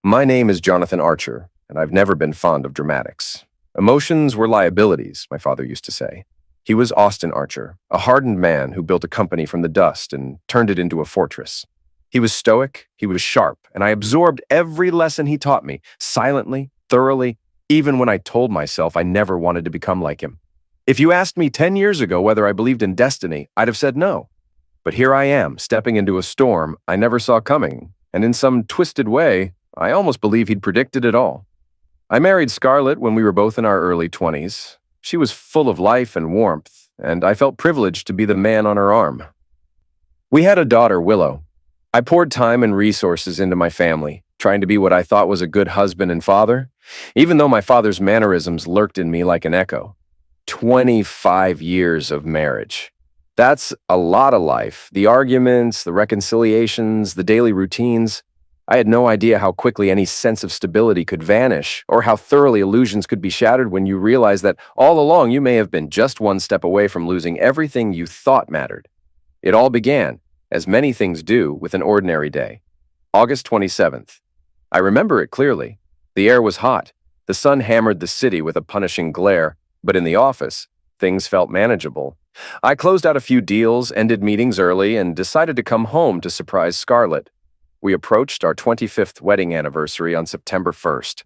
My name is Jonathan Archer, and I've never been fond of dramatics. Emotions were liabilities, my father used to say. He was Austin Archer, a hardened man who built a company from the dust and turned it into a fortress. He was stoic, he was sharp, and I absorbed every lesson he taught me, silently, thoroughly, even when I told myself I never wanted to become like him. If you asked me 10 years ago whether I believed in destiny, I'd have said no. But here I am, stepping into a storm I never saw coming, and in some twisted way, I almost believe he'd predicted it all. I married Scarlett when we were both in our early 20s. She was full of life and warmth, and I felt privileged to be the man on her arm. We had a daughter, Willow. I poured time and resources into my family, trying to be what I thought was a good husband and father, even though my father's mannerisms lurked in me like an echo. 25 years of marriage. That's a lot of life. The arguments, the reconciliations, the daily routines. I had no idea how quickly any sense of stability could vanish, or how thoroughly illusions could be shattered when you realize that all along you may have been just one step away from losing everything you thought mattered. It all began, as many things do, with an ordinary day. August 27th. I remember it clearly. The air was hot. The sun hammered the city with a punishing glare, but in the office, things felt manageable. I closed out a few deals, ended meetings early, and decided to come home to surprise Scarlett. We approached our 25th wedding anniversary on September 1st.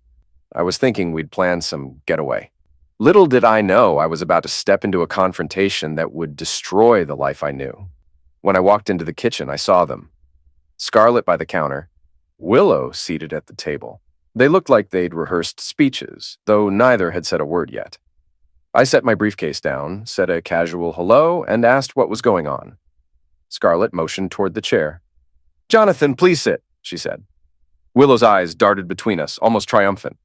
I was thinking we'd plan some getaway. Little did I know I was about to step into a confrontation that would destroy the life I knew. When I walked into the kitchen, I saw them. Scarlett by the counter, Willow seated at the table. They looked like they'd rehearsed speeches, though neither had said a word yet. I set my briefcase down, said a casual hello, and asked what was going on. Scarlett motioned toward the chair. "Jonathan, please sit," she said. Willow's eyes darted between us, almost triumphant.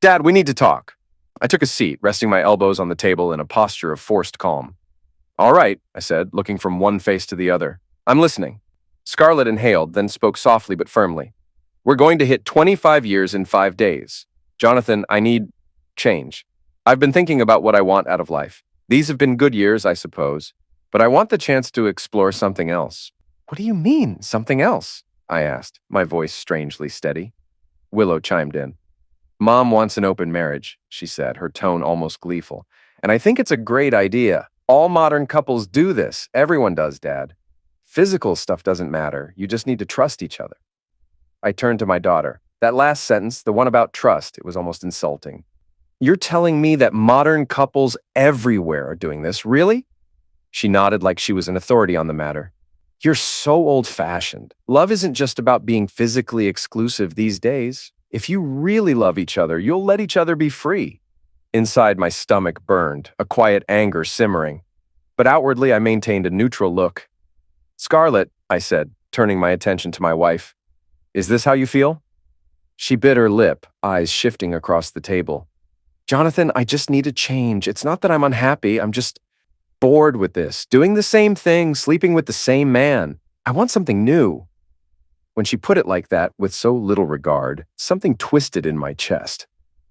"Dad, we need to talk." I took a seat, resting my elbows on the table in a posture of forced calm. "All right," I said, looking from one face to the other. "I'm listening." Scarlett inhaled, then spoke softly but firmly. "We're going to hit 25 years in 5 days. Jonathan, I need change. I've been thinking about what I want out of life. These have been good years, I suppose, but I want the chance to explore something else." "What do you mean, something else?" I asked, my voice strangely steady. Willow chimed in. "Mom wants an open marriage," she said, her tone almost gleeful. "And I think it's a great idea. All modern couples do this. Everyone does, Dad. Physical stuff doesn't matter. You just need to trust each other." I turned to my daughter. That last sentence, the one about trust, it was almost insulting. "You're telling me that modern couples everywhere are doing this, really?" She nodded like she was an authority on the matter. "You're so old-fashioned. Love isn't just about being physically exclusive these days. If you really love each other, you'll let each other be free." Inside, my stomach burned, a quiet anger simmering. But outwardly, I maintained a neutral look. "Scarlett," I said, turning my attention to my wife, "is this how you feel?" She bit her lip, eyes shifting across the table. "Jonathan, I just need a change. It's not that I'm unhappy. I'm just bored with this, doing the same thing, sleeping with the same man. I want something new." When she put it like that, with so little regard, something twisted in my chest.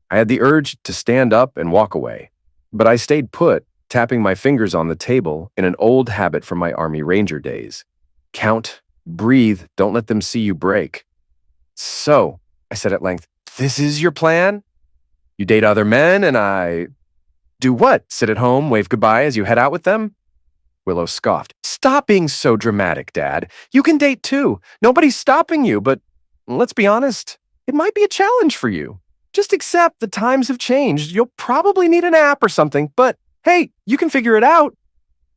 I had the urge to stand up and walk away, but I stayed put, tapping my fingers on the table in an old habit from my Army Ranger days. Count, breathe, don't let them see you break. "So," I said at length, "this is your plan? You date other men and I—" "Do what? Sit at home, wave goodbye as you head out with them?" Willow scoffed. "Stop being so dramatic, Dad. You can date too. Nobody's stopping you, but let's be honest, it might be a challenge for you. Just accept the times have changed. You'll probably need an app or something, but hey, you can figure it out."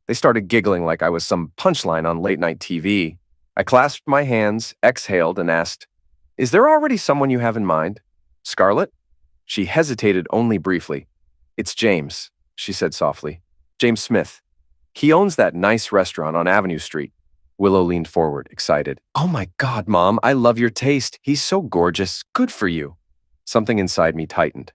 They started giggling like I was some punchline on late-night TV. I clasped my hands, exhaled, and asked, "Is there already someone you have in mind? Scarlett?" She hesitated only briefly. "It's James," she said softly. "James Smith. He owns that nice restaurant on Avenue Street." Willow leaned forward, excited. "Oh my God, Mom, I love your taste. He's so gorgeous. Good for you." Something inside me tightened.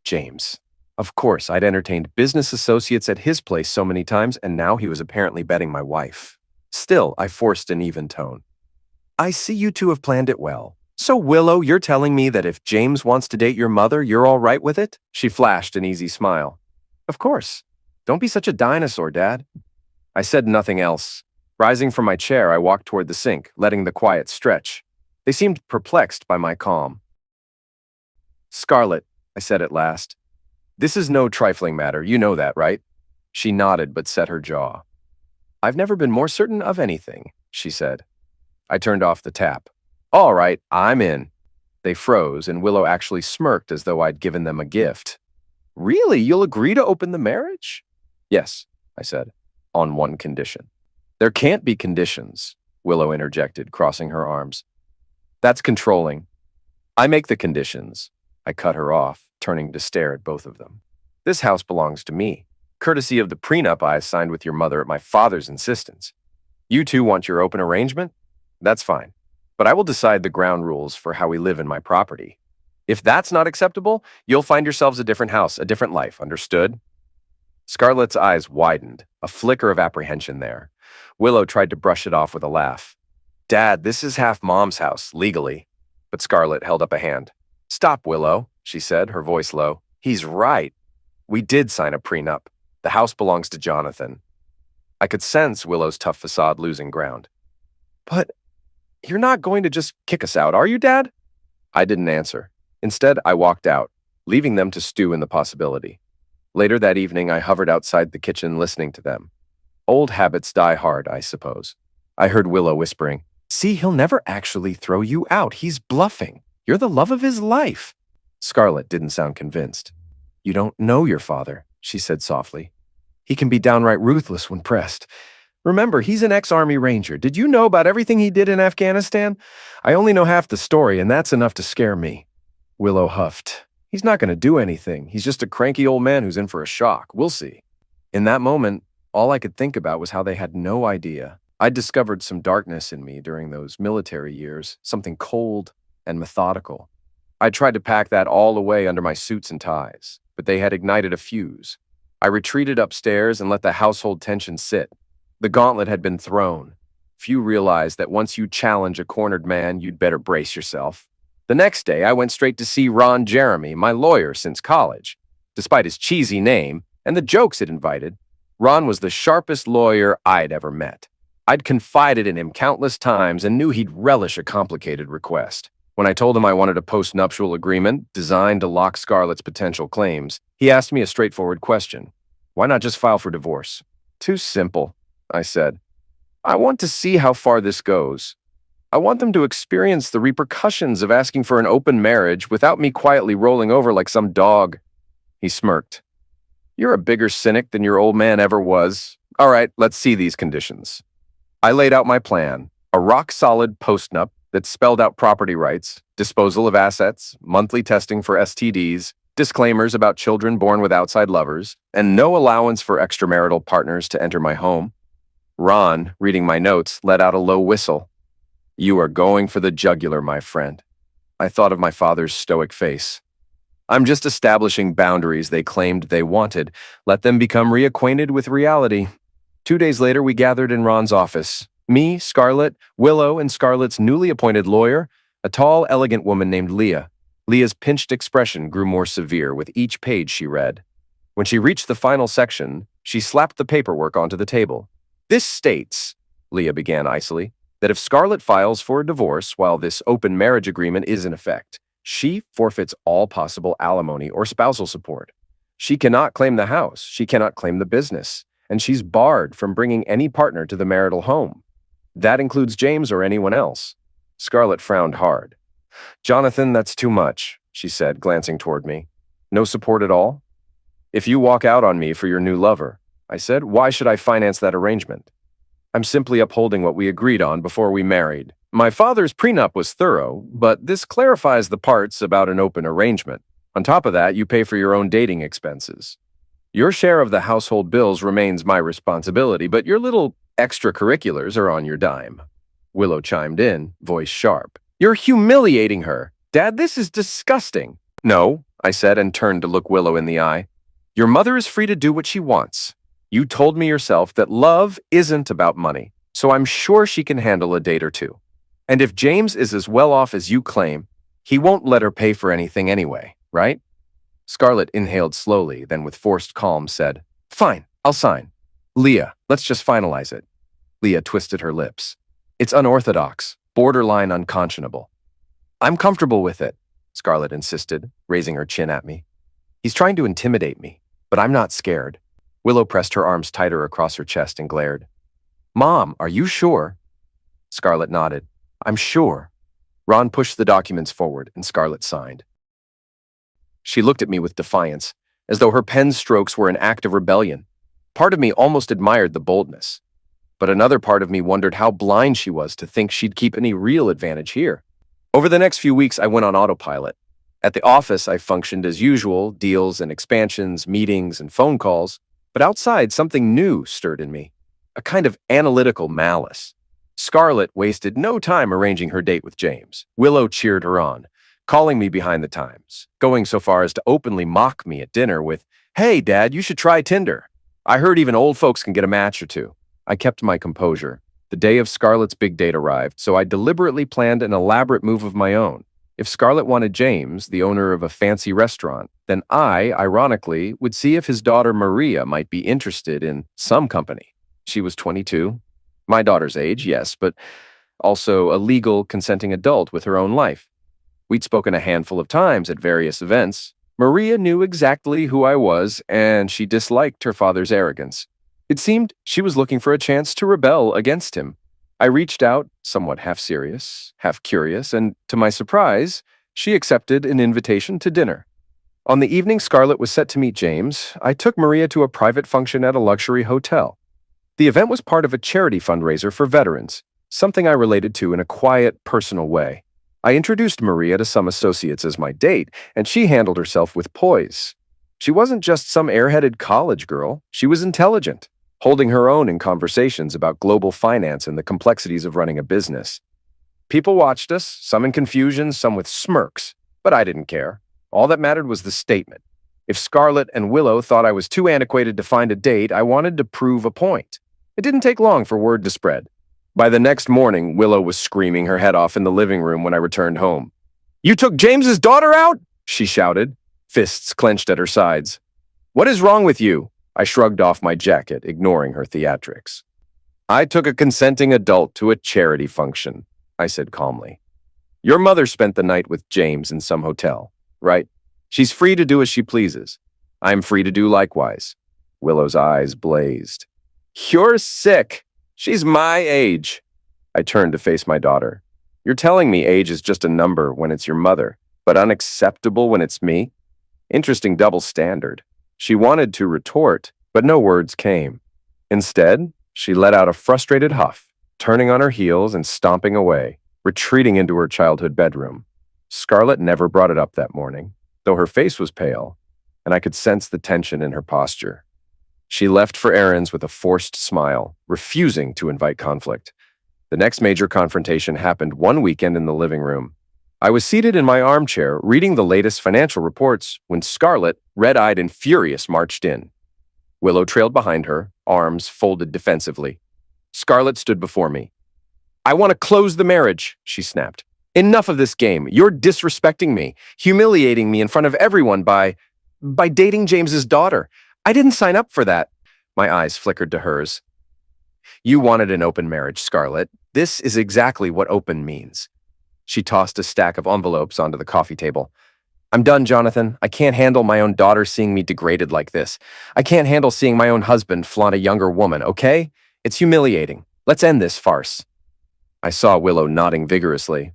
James. Of course, I'd entertained business associates at his place so many times, and now he was apparently betting my wife. Still, I forced an even tone. "I see you two have planned it well. So, Willow, you're telling me that if James wants to date your mother, you're all right with it?" She flashed an easy smile. "Of course. Don't be such a dinosaur, Dad." I said nothing else. Rising from my chair, I walked toward the sink, letting the quiet stretch. They seemed perplexed by my calm. "Scarlett," I said at last, "this is no trifling matter, you know that, right?" She nodded but set her jaw. "I've never been more certain of anything," she said. I turned off the tap. "All right, I'm in." They froze, and Willow actually smirked as though I'd given them a gift. "Really? You'll agree to open the marriage?" "Yes," I said, "on one condition." "There can't be conditions," Willow interjected, crossing her arms. "That's controlling. I make the conditions." I cut her off, turning to stare at both of them. "This house belongs to me, courtesy of the prenup I signed with your mother at my father's insistence. You two want your open arrangement? That's fine. But I will decide the ground rules for how we live in my property. If that's not acceptable, you'll find yourselves a different house, a different life, understood?" Scarlett's eyes widened, a flicker of apprehension there. Willow tried to brush it off with a laugh. "Dad, this is half Mom's house, legally." But Scarlett held up a hand. "Stop, Willow," she said, her voice low. "He's right. We did sign a prenup. The house belongs to Jonathan." I could sense Willow's tough facade losing ground. "But you're not going to just kick us out, are you, Dad?" I didn't answer. Instead, I walked out, leaving them to stew in the possibility. Later that evening, I hovered outside the kitchen listening to them. Old habits die hard, I suppose. I heard Willow whispering, "See, he'll never actually throw you out. He's bluffing. You're the love of his life." Scarlett didn't sound convinced. "You don't know your father," she said softly. "He can be downright ruthless when pressed. Remember, he's an ex-Army Ranger. Did you know about everything he did in Afghanistan? I only know half the story, and that's enough to scare me." Willow huffed. "He's not going to do anything. He's just a cranky old man who's in for a shock. We'll see." In that moment, all I could think about was how they had no idea. I'd discovered some darkness in me during those military years, something cold and methodical. I tried to pack that all away under my suits and ties, but they had ignited a fuse. I retreated upstairs and let the household tension sit. The gauntlet had been thrown. Few realize that once you challenge a cornered man, you'd better brace yourself. The next day, I went straight to see Ron Jeremy, my lawyer since college. Despite his cheesy name and the jokes it invited, Ron was the sharpest lawyer I'd ever met. I'd confided in him countless times and knew he'd relish a complicated request. When I told him I wanted a post-nuptial agreement designed to lock Scarlett's potential claims, he asked me a straightforward question. "Why not just file for divorce?" "Too simple," I said. "I want to see how far this goes. I want them to experience the repercussions of asking for an open marriage without me quietly rolling over like some dog." He smirked. "You're a bigger cynic than your old man ever was. All right, let's see these conditions." I laid out my plan, a rock-solid postnup that spelled out property rights, disposal of assets, monthly testing for STDs, disclaimers about children born with outside lovers, and no allowance for extramarital partners to enter my home. Ron, reading my notes, let out a low whistle. "You are going for the jugular, my friend." I thought of my father's stoic face. "I'm just establishing boundaries they claimed they wanted. Let them become reacquainted with reality." 2 days later, we gathered in Ron's office. Me, Scarlett, Willow, and Scarlett's newly appointed lawyer, a tall, elegant woman named Leah. Leah's pinched expression grew more severe with each page she read. When she reached the final section, she slapped the paperwork onto the table. "This states," Leah began icily, "that if Scarlett files for a divorce while this open marriage agreement is in effect, she forfeits all possible alimony or spousal support. She cannot claim the house, she cannot claim the business, and she's barred from bringing any partner to the marital home. That includes James or anyone else." Scarlett frowned hard. "Jonathan, that's too much," she said, glancing toward me. "No support at all?" "If you walk out on me for your new lover," I said, "why should I finance that arrangement? I'm simply upholding what we agreed on before we married. My father's prenup was thorough, but this clarifies the parts about an open arrangement. On top of that, you pay for your own dating expenses. Your share of the household bills remains my responsibility, but your little extracurriculars are on your dime." Willow chimed in, voice sharp. "You're humiliating her. Dad, this is disgusting." "No," I said and turned to look Willow in the eye. "Your mother is free to do what she wants. You told me yourself that love isn't about money, so I'm sure she can handle a date or two. And if James is as well off as you claim, he won't let her pay for anything anyway, right?" Scarlett inhaled slowly, then with forced calm said, "Fine, I'll sign. Leah, let's just finalize it." Leah twisted her lips. "It's unorthodox, borderline unconscionable. I'm comfortable with it, Scarlett insisted, raising her chin at me. He's trying to intimidate me, but I'm not scared. Willow pressed her arms tighter across her chest and glared. Mom, are you sure? Scarlett nodded. I'm sure. Ron pushed the documents forward, and Scarlett signed. She looked at me with defiance, as though her pen strokes were an act of rebellion. Part of me almost admired the boldness, but another part of me wondered how blind she was to think she'd keep any real advantage here. Over the next few weeks, I went on autopilot. At the office, I functioned as usual, deals and expansions, meetings and phone calls, but outside, something new stirred in me, a kind of analytical malice. Scarlett wasted no time arranging her date with James. Willow cheered her on, calling me behind the times, going so far as to openly mock me at dinner with, "Hey, Dad, you should try Tinder. I heard even old folks can get a match or two." I kept my composure. The day of Scarlett's big date arrived, so I deliberately planned an elaborate move of my own. If Scarlett wanted James, the owner of a fancy restaurant, then I, ironically, would see if his daughter Maria might be interested in some company. She was 22. My daughter's age, yes, but also a legal, consenting adult with her own life. We'd spoken a handful of times at various events. Maria knew exactly who I was, and she disliked her father's arrogance. It seemed she was looking for a chance to rebel against him. I reached out, somewhat half serious, half curious, and to my surprise, she accepted an invitation to dinner. On the evening Scarlett was set to meet James, I took Maria to a private function at a luxury hotel. The event was part of a charity fundraiser for veterans, something I related to in a quiet, personal way. I introduced Maria to some associates as my date, and she handled herself with poise. She wasn't just some airheaded college girl, she was intelligent, holding her own in conversations about global finance and the complexities of running a business. People watched us, some in confusion, some with smirks, but I didn't care. All that mattered was the statement. If Scarlett and Willow thought I was too antiquated to find a date, I wanted to prove a point. It didn't take long for word to spread. By the next morning, Willow was screaming her head off in the living room when I returned home. "You took James's daughter out?" she shouted, fists clenched at her sides. "What is wrong with you?" I shrugged off my jacket, ignoring her theatrics. "I took a consenting adult to a charity function," I said calmly. "Your mother spent the night with James in some hotel, right? She's free to do as she pleases. I'm free to do likewise." Willow's eyes blazed. "You're sick. She's my age." I turned to face my daughter. "You're telling me age is just a number when it's your mother, but unacceptable when it's me? Interesting double standard." She wanted to retort, but no words came. Instead, she let out a frustrated huff, turning on her heels and stomping away, retreating into her childhood bedroom. Scarlett never brought it up that morning, though her face was pale, and I could sense the tension in her posture. She left for errands with a forced smile, refusing to invite conflict. The next major confrontation happened one weekend in the living room. I was seated in my armchair, reading the latest financial reports, when Scarlett, red-eyed and furious, marched in. Willow trailed behind her, arms folded defensively. Scarlett stood before me. "I want to close the marriage," she snapped. "Enough of this game. You're disrespecting me, humiliating me in front of everyone by dating James's daughter. I didn't sign up for that." My eyes flickered to hers. "You wanted an open marriage, Scarlett. This is exactly what open means." She tossed a stack of envelopes onto the coffee table. "I'm done, Jonathan. I can't handle my own daughter seeing me degraded like this. I can't handle seeing my own husband flaunt a younger woman, okay? It's humiliating. Let's end this farce." I saw Willow nodding vigorously.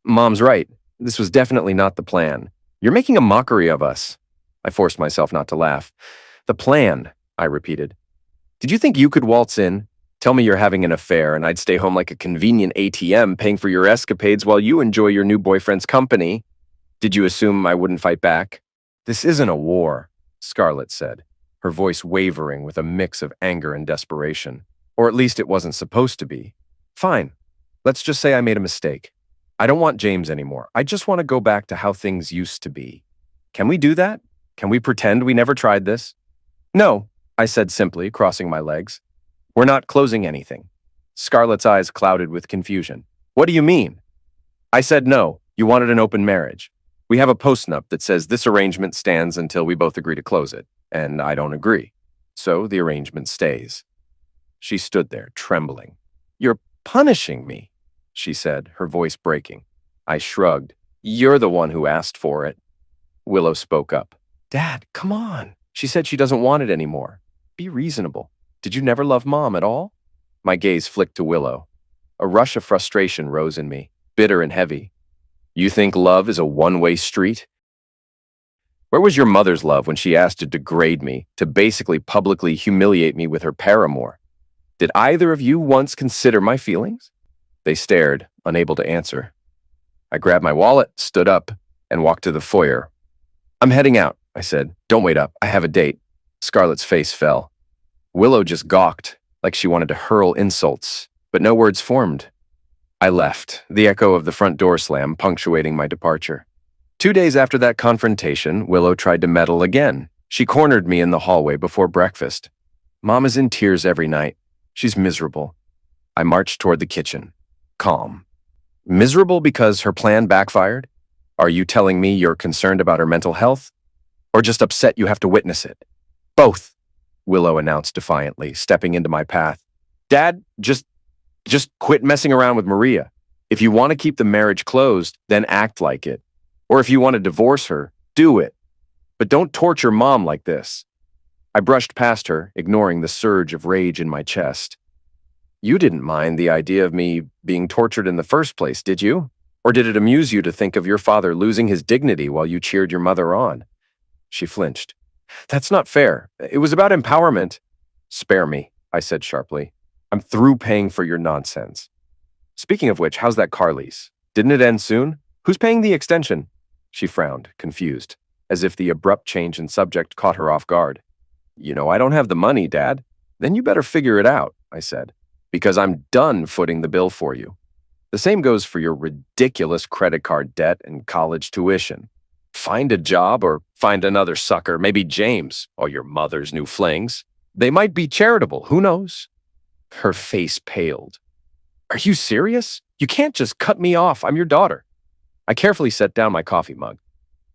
"Mom's right. This was definitely not the plan. You're making a mockery of us." I forced myself not to laugh. "The plan," I repeated. "Did you think you could waltz in? Tell me you're having an affair, and I'd stay home like a convenient ATM paying for your escapades while you enjoy your new boyfriend's company. Did you assume I wouldn't fight back?" "This isn't a war," Scarlett said, her voice wavering with a mix of anger and desperation. Or at least it wasn't supposed to be. "Fine. Let's just say I made a mistake. I don't want James anymore. I just want to go back to how things used to be. Can we do that? Can we pretend we never tried this?" "No," I said simply, crossing my legs. "We're not closing anything." Scarlett's eyes clouded with confusion. "What do you mean?" I said no. You wanted an open marriage. We have a postnup that says this arrangement stands until we both agree to close it, and I don't agree. So the arrangement stays. She stood there, trembling. "You're punishing me," she said, her voice breaking. I shrugged. You're the one who asked for it. Willow spoke up. Dad, come on. She said she doesn't want it anymore. Be reasonable. Did you never love Mom at all? My gaze flicked to Willow. A rush of frustration rose in me, bitter and heavy. You think love is a one-way street? Where was your mother's love when she asked to degrade me, to basically publicly humiliate me with her paramour? Did either of you once consider my feelings? They stared, unable to answer. I grabbed my wallet, stood up, and walked to the foyer. I'm heading out, I said. Don't wait up. I have a date. Scarlett's face fell. Willow just gawked, like she wanted to hurl insults, but no words formed. I left, the echo of the front door slam punctuating my departure. 2 days after that confrontation, Willow tried to meddle again. She cornered me in the hallway before breakfast. Mom is in tears every night. She's miserable. I marched toward the kitchen, calm. Miserable because her plan backfired? Are you telling me you're concerned about her mental health? Or just upset you have to witness it? Both, Willow announced defiantly, stepping into my path. Dad, just quit messing around with Maria. If you want to keep the marriage closed, then act like it. Or if you want to divorce her, do it. But don't torture Mom like this. I brushed past her, ignoring the surge of rage in my chest. You didn't mind the idea of me being tortured in the first place, did you? Or did it amuse you to think of your father losing his dignity while you cheered your mother on? She flinched. That's not fair. It was about empowerment. Spare me, I said sharply. I'm through paying for your nonsense. Speaking of which, how's that car lease? Didn't it end soon? Who's paying the extension? She frowned, confused, as if the abrupt change in subject caught her off guard. You know, I don't have the money, Dad. Then you better figure it out, I said, because I'm done footing the bill for you. The same goes for your ridiculous credit card debt and college tuition. Find a job or find another sucker, maybe James, or your mother's new flings. They might be charitable, who knows? Her face paled. Are you serious? You can't just cut me off. I'm your daughter. I carefully set down my coffee mug.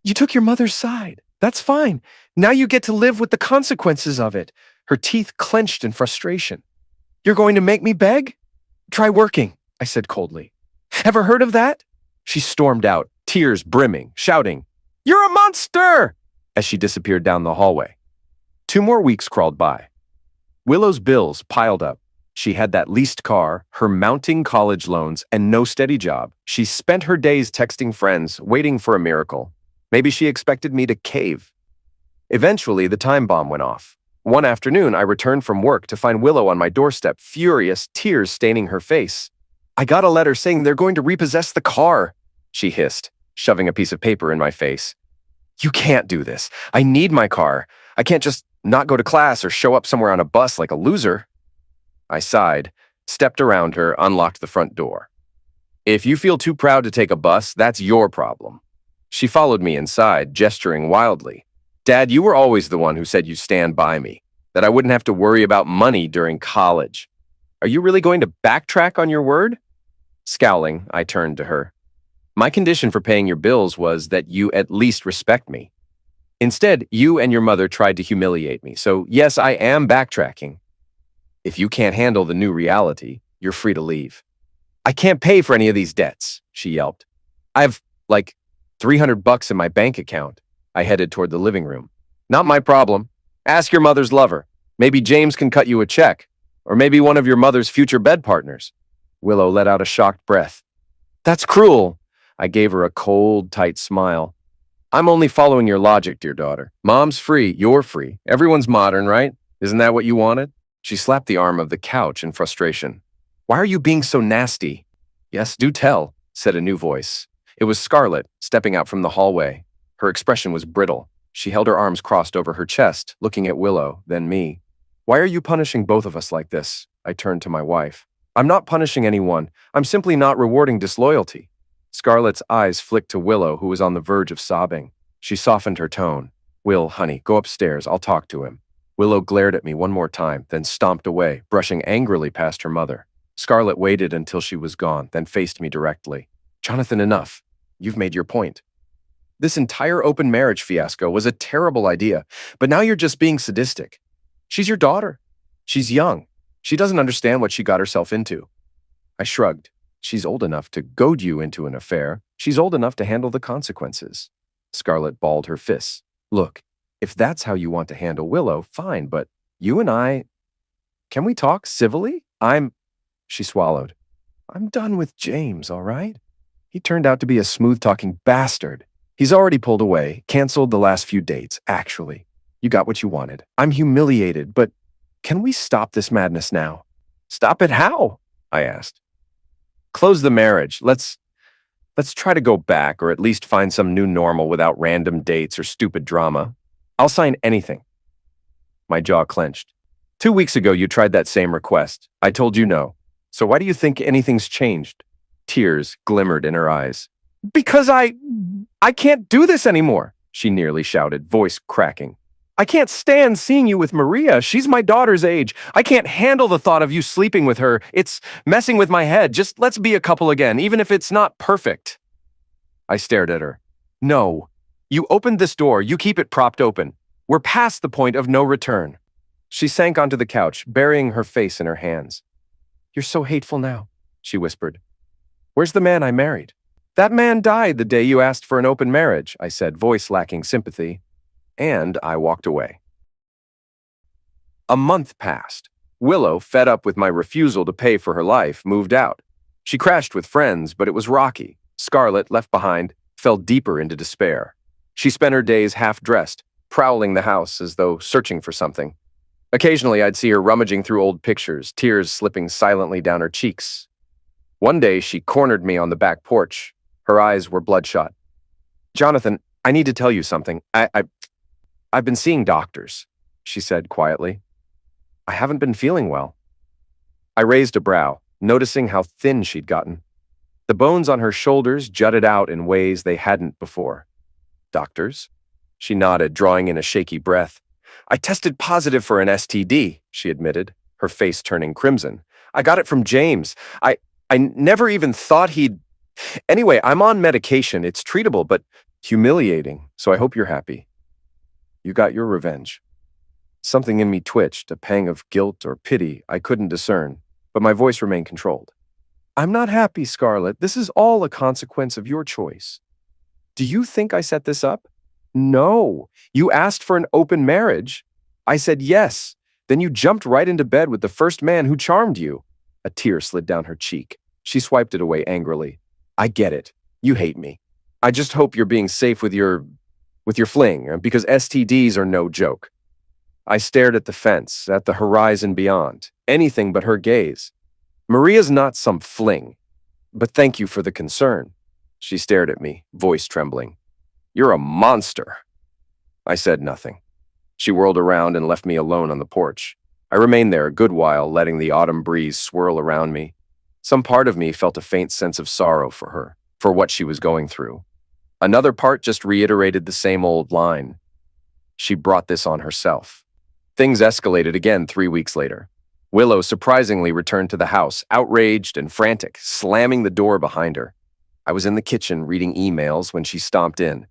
You took your mother's side. That's fine. Now you get to live with the consequences of it. Her teeth clenched in frustration. You're going to make me beg? Try working, I said coldly. Ever heard of that? She stormed out, tears brimming, shouting, You're a monster! As she disappeared down the hallway. 2 more weeks crawled by. Willow's bills piled up. She had that leased car, her mounting college loans, and no steady job. She spent her days texting friends, waiting for a miracle. Maybe she expected me to cave. Eventually, the time bomb went off. One afternoon, I returned from work to find Willow on my doorstep, furious, tears staining her face. I got a letter saying they're going to repossess the car, she hissed, shoving a piece of paper in my face. You can't do this. I need my car. I can't just not go to class or show up somewhere on a bus like a loser. I sighed, stepped around her, unlocked the front door. If you feel too proud to take a bus, that's your problem. She followed me inside, gesturing wildly. Dad, you were always the one who said you'd stand by me, that I wouldn't have to worry about money during college. Are you really going to backtrack on your word? Scowling, I turned to her. My condition for paying your bills was that you at least respect me. Instead, you and your mother tried to humiliate me, so yes, I am backtracking. If you can't handle the new reality, you're free to leave. I can't pay for any of these debts, she yelped. I have, like, $300 in my bank account. I headed toward the living room. Not my problem. Ask your mother's lover. Maybe James can cut you a check. Or maybe one of your mother's future bed partners. Willow let out a shocked breath. That's cruel. I gave her a cold, tight smile. I'm only following your logic, dear daughter. Mom's free, you're free. Everyone's modern, right? Isn't that what you wanted? She slapped the arm of the couch in frustration. Why are you being so nasty? Yes, do tell, said a new voice. It was Scarlett, stepping out from the hallway. Her expression was brittle. She held her arms crossed over her chest, looking at Willow, then me. Why are you punishing both of us like this? I turned to my wife. I'm not punishing anyone. I'm simply not rewarding disloyalty. Scarlett's eyes flicked to Willow, who was on the verge of sobbing. She softened her tone. Will, honey, go upstairs. I'll talk to him. Willow glared at me one more time, then stomped away, brushing angrily past her mother. Scarlett waited until she was gone, then faced me directly. Jonathan, enough. You've made your point. This entire open marriage fiasco was a terrible idea, but now you're just being sadistic. She's your daughter. She's young. She doesn't understand what she got herself into. I shrugged. She's old enough to goad you into an affair. She's old enough to handle the consequences. Scarlett balled her fists. Look, if that's how you want to handle Willow, fine, but you and I, can we talk civilly? She swallowed. I'm done with James, all right? He turned out to be a smooth-talking bastard. He's already pulled away, canceled the last few dates, actually. You got what you wanted. I'm humiliated, but can we stop this madness now? Stop it how? I asked. Close the marriage. Let's try to go back, or at least find some new normal without random dates or stupid drama. I'll sign anything. My jaw clenched. 2 weeks ago, you tried that same request. I told you no. So why do you think anything's changed? Tears glimmered in her eyes. Because I can't do this anymore, she nearly shouted, voice cracking. I can't stand seeing you with Maria. She's my daughter's age. I can't handle the thought of you sleeping with her. It's messing with my head. Just let's be a couple again, even if it's not perfect. I stared at her. No. You opened this door. You keep it propped open. We're past the point of no return. She sank onto the couch, burying her face in her hands. You're so hateful now, she whispered. Where's the man I married? That man died the day you asked for an open marriage, I said, voice lacking sympathy. And I walked away. A month passed. Willow, fed up with my refusal to pay for her life, moved out. She crashed with friends, but it was rocky. Scarlett, left behind, fell deeper into despair. She spent her days half-dressed, prowling the house as though searching for something. Occasionally, I'd see her rummaging through old pictures, tears slipping silently down her cheeks. One day, she cornered me on the back porch. Her eyes were bloodshot. Jonathan, I need to tell you something. I've been seeing doctors, she said quietly. I haven't been feeling well. I raised a brow, noticing how thin she'd gotten. The bones on her shoulders jutted out in ways they hadn't before. Doctors? She nodded, drawing in a shaky breath. I tested positive for an STD, she admitted, her face turning crimson. I got it from James. I never even thought he'd... Anyway, I'm on medication. It's treatable, but humiliating, so I hope you're happy. You got your revenge. Something in me twitched, a pang of guilt or pity I couldn't discern, but my voice remained controlled. I'm not happy, Scarlett. This is all a consequence of your choice. Do you think I set this up? No. You asked for an open marriage. I said yes. Then you jumped right into bed with the first man who charmed you. A tear slid down her cheek. She swiped it away angrily. I get it. You hate me. I just hope you're being safe with your fling, because STDs are no joke. I stared at the fence, at the horizon beyond, anything but her gaze. Maria's not some fling, but thank you for the concern. She stared at me, voice trembling. You're a monster. I said nothing. She whirled around and left me alone on the porch. I remained there a good while, letting the autumn breeze swirl around me. Some part of me felt a faint sense of sorrow for her, for what she was going through. Another part just reiterated the same old line. She brought this on herself. Things escalated again 3 weeks later. Willow surprisingly returned to the house, outraged and frantic, slamming the door behind her. I was in the kitchen reading emails when she stomped in.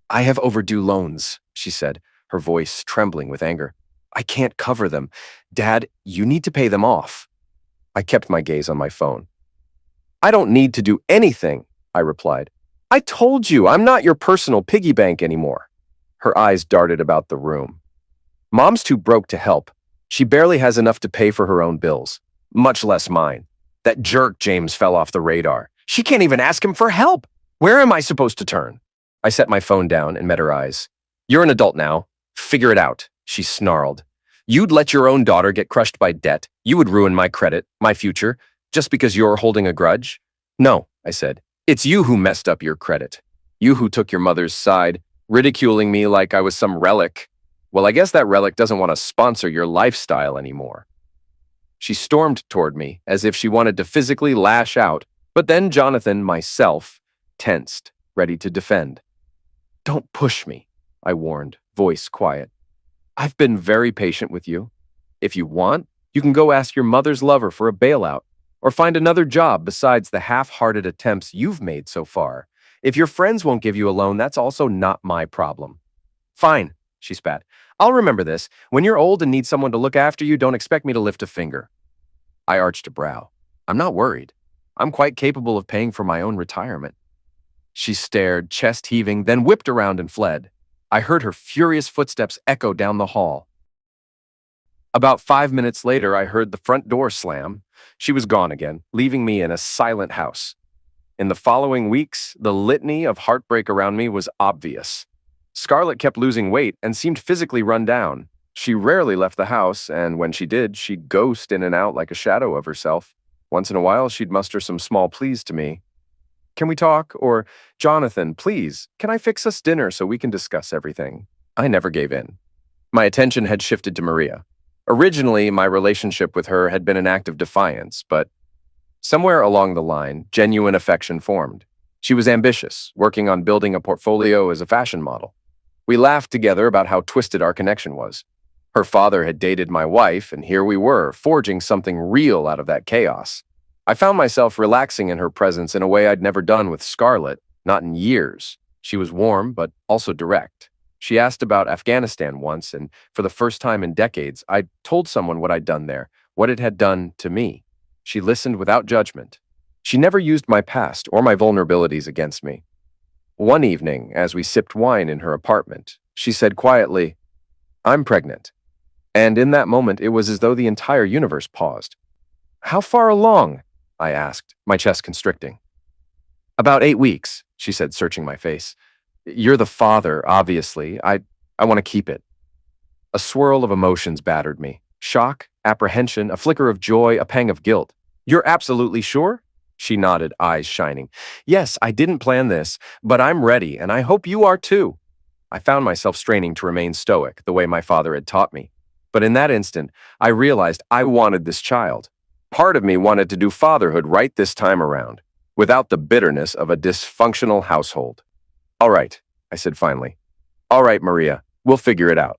I have overdue loans, she said, her voice trembling with anger. I can't cover them. Dad, you need to pay them off. I kept my gaze on my phone. I don't need to do anything, I replied. I told you, I'm not your personal piggy bank anymore. Her eyes darted about the room. Mom's too broke to help. She barely has enough to pay for her own bills, much less mine. That jerk James fell off the radar. She can't even ask him for help. Where am I supposed to turn? I set my phone down and met her eyes. You're an adult now. Figure it out, she snarled. You'd let your own daughter get crushed by debt. You would ruin my credit, my future, just because you're holding a grudge? No, I said. It's you who messed up your credit. You who took your mother's side, ridiculing me like I was some relic. Well, I guess that relic doesn't want to sponsor your lifestyle anymore. She stormed toward me as if she wanted to physically lash out, but then Jonathan, myself, tensed, ready to defend. Don't push me, I warned, voice quiet. I've been very patient with you. If you want, you can go ask your mother's lover for a bailout, or find another job besides the half-hearted attempts you've made so far. If your friends won't give you a loan, that's also not my problem. Fine, she spat. I'll remember this. When you're old and need someone to look after you, don't expect me to lift a finger. I arched a brow. I'm not worried. I'm quite capable of paying for my own retirement." She stared, chest heaving, then whipped around and fled. I heard her furious footsteps echo down the hall. About 5 minutes later, I heard the front door slam. She was gone again, leaving me in a silent house. In the following weeks, the litany of heartbreak around me was obvious. Scarlett kept losing weight and seemed physically run down. She rarely left the house, and when she did, she'd ghost in and out like a shadow of herself. Once in a while, she'd muster some small pleas to me. "Can we talk?" Or, "Jonathan, please, can I fix us dinner so we can discuss everything?" I never gave in. My attention had shifted to Maria. Originally, my relationship with her had been an act of defiance, but somewhere along the line, genuine affection formed. She was ambitious, working on building a portfolio as a fashion model. We laughed together about how twisted our connection was. Her father had dated my wife, and here we were, forging something real out of that chaos. I found myself relaxing in her presence in a way I'd never done with Scarlett, not in years. She was warm, but also direct. She asked about Afghanistan once, and for the first time in decades, I told someone what I'd done there, what it had done to me. She listened without judgment. She never used my past or my vulnerabilities against me. One evening, as we sipped wine in her apartment, she said quietly, "I'm pregnant." And in that moment, it was as though the entire universe paused. "How far along?" I asked, my chest constricting. "About 8 weeks," she said, searching my face. "You're the father, obviously. I want to keep it." A swirl of emotions battered me. Shock, apprehension, a flicker of joy, a pang of guilt. "You're absolutely sure?" She nodded, eyes shining. "Yes, I didn't plan this, but I'm ready, and I hope you are too." I found myself straining to remain stoic, the way my father had taught me. But in that instant, I realized I wanted this child. Part of me wanted to do fatherhood right this time around, without the bitterness of a dysfunctional household. "All right," I said finally. "All right, Maria, we'll figure it out."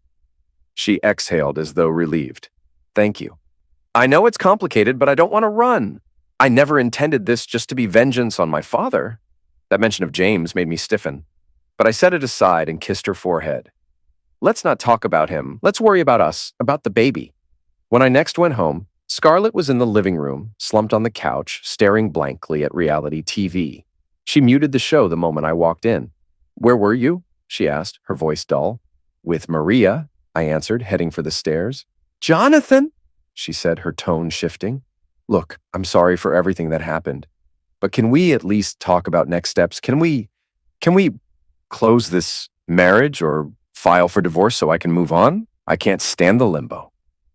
She exhaled as though relieved. "Thank you. I know it's complicated, but I don't want to run. I never intended this just to be vengeance on my father." That mention of James made me stiffen, but I set it aside and kissed her forehead. "Let's not talk about him. Let's worry about us, about the baby." When I next went home, Scarlett was in the living room, slumped on the couch, staring blankly at reality TV. She muted the show the moment I walked in. "Where were you?" she asked, her voice dull. "With Maria," I answered, heading for the stairs. "Jonathan," she said, her tone shifting. "Look, I'm sorry for everything that happened, but can we at least talk about next steps? Can we close this marriage or file for divorce so I can move on? I can't stand the limbo."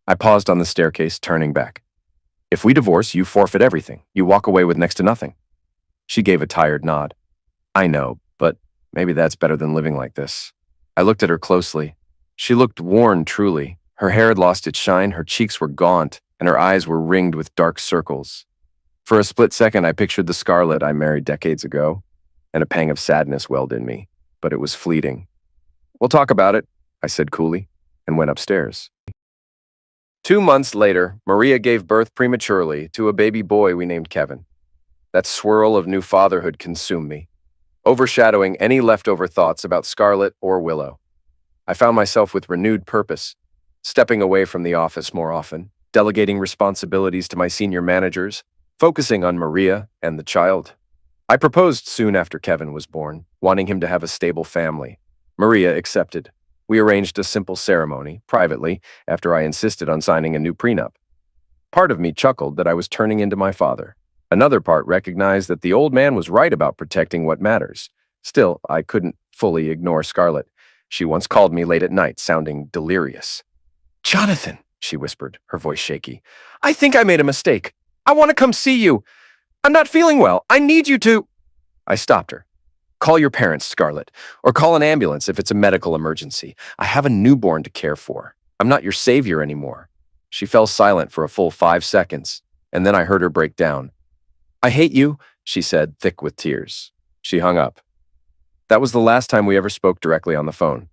I paused on the staircase, turning back. "If we divorce, you forfeit everything. You walk away with next to nothing." She gave a tired nod. "I know, but maybe that's better than living like this." I looked at her closely. She looked worn truly. Her hair had lost its shine, her cheeks were gaunt, and her eyes were ringed with dark circles. For a split second, I pictured the Scarlett I married decades ago, and a pang of sadness welled in me, but it was fleeting. "We'll talk about it," I said coolly, and went upstairs. 2 months later, Maria gave birth prematurely to a baby boy we named Kevin. That swirl of new fatherhood consumed me, overshadowing any leftover thoughts about Scarlett or Willow. I found myself with renewed purpose, stepping away from the office more often, delegating responsibilities to my senior managers, focusing on Maria and the child. I proposed soon after Kevin was born, wanting him to have a stable family. Maria accepted. We arranged a simple ceremony, privately, after I insisted on signing a new prenup. Part of me chuckled that I was turning into my father. Another part recognized that the old man was right about protecting what matters. Still, I couldn't fully ignore Scarlett. She once called me late at night, sounding delirious. "Jonathan," she whispered, her voice shaky, "I think I made a mistake. I want to come see you. I'm not feeling well. I need you to—" I stopped her. "Call your parents, Scarlett, or call an ambulance if it's a medical emergency. I have a newborn to care for. I'm not your savior anymore." She fell silent for a full 5 seconds, and then I heard her break down. "I hate you," she said, thick with tears. She hung up. That was the last time we ever spoke directly on the phone.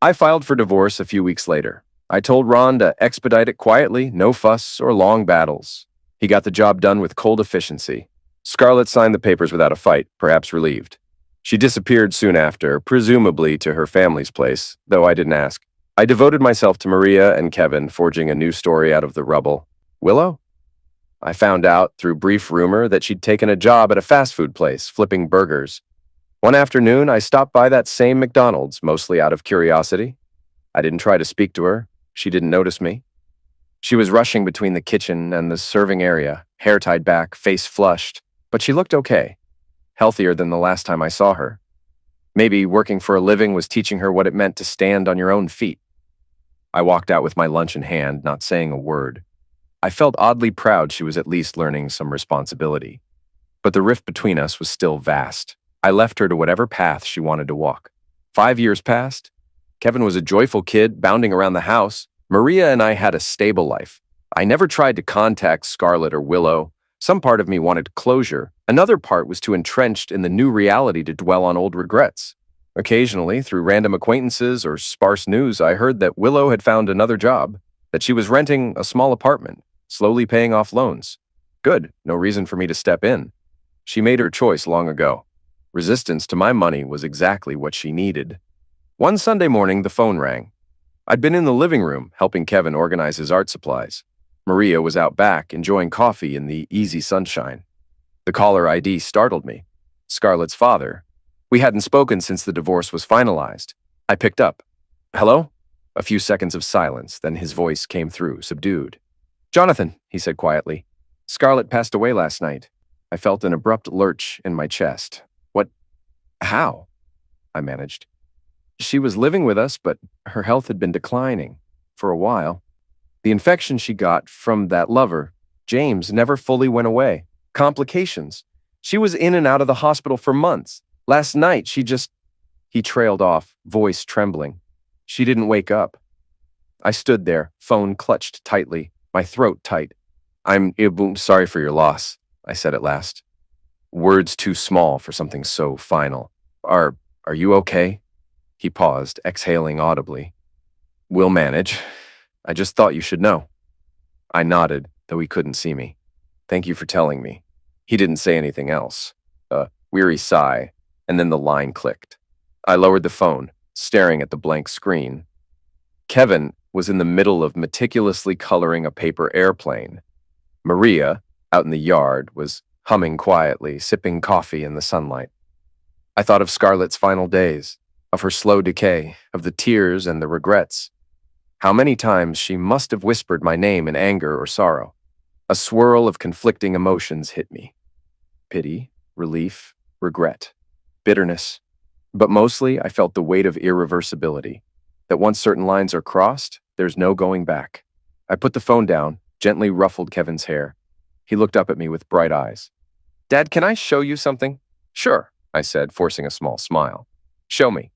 I filed for divorce a few weeks later. I told Ron to expedite it quietly, no fuss or long battles. He got the job done with cold efficiency. Scarlett signed the papers without a fight, perhaps relieved. She disappeared soon after, presumably to her family's place, though I didn't ask. I devoted myself to Maria and Kevin, forging a new story out of the rubble. Willow? I found out through brief rumor that she'd taken a job at a fast food place, flipping burgers. One afternoon, I stopped by that same McDonald's, mostly out of curiosity. I didn't try to speak to her. She didn't notice me. She was rushing between the kitchen and the serving area, hair tied back, face flushed, but she looked okay, healthier than the last time I saw her. Maybe working for a living was teaching her what it meant to stand on your own feet. I walked out with my lunch in hand, not saying a word. I felt oddly proud she was at least learning some responsibility. But the rift between us was still vast. I left her to whatever path she wanted to walk. 5 years passed. Kevin was a joyful kid, bounding around the house. Maria and I had a stable life. I never tried to contact Scarlett or Willow. Some part of me wanted closure. Another part was too entrenched in the new reality to dwell on old regrets. Occasionally, through random acquaintances or sparse news, I heard that Willow had found another job, that she was renting a small apartment, slowly paying off loans. Good, no reason for me to step in. She made her choice long ago. Resistance to my money was exactly what she needed. One Sunday morning, the phone rang. I'd been in the living room, helping Kevin organize his art supplies. Maria was out back, enjoying coffee in the easy sunshine. The caller ID startled me. Scarlett's father. We hadn't spoken since the divorce was finalized. I picked up. Hello? A few seconds of silence, then his voice came through, subdued. Jonathan, he said quietly. Scarlett passed away last night. I felt an abrupt lurch in my chest. What? How? I managed. She was living with us, but her health had been declining for a while. The infection she got from that lover, James, never fully went away. Complications. She was in and out of the hospital for months. Last night, He trailed off, voice trembling. She didn't wake up. I stood there, phone clutched tightly, my throat tight. I'm sorry for your loss, I said at last. Words too small for something so final. Are you okay? He paused, exhaling audibly. We'll manage. I just thought you should know. I nodded, though he couldn't see me. Thank you for telling me. He didn't say anything else. A weary sigh, and then the line clicked. I lowered the phone, staring at the blank screen. Kevin was in the middle of meticulously coloring a paper airplane. Maria, out in the yard, was humming quietly, sipping coffee in the sunlight. I thought of Scarlett's final days, of her slow decay, of the tears and the regrets. How many times she must have whispered my name in anger or sorrow. A swirl of conflicting emotions hit me. Pity, relief, regret, bitterness. But mostly, I felt the weight of irreversibility, that once certain lines are crossed, there's no going back. I put the phone down, gently ruffled Kevin's hair. He looked up at me with bright eyes. Dad, can I show you something? Sure, I said, forcing a small smile. Show me.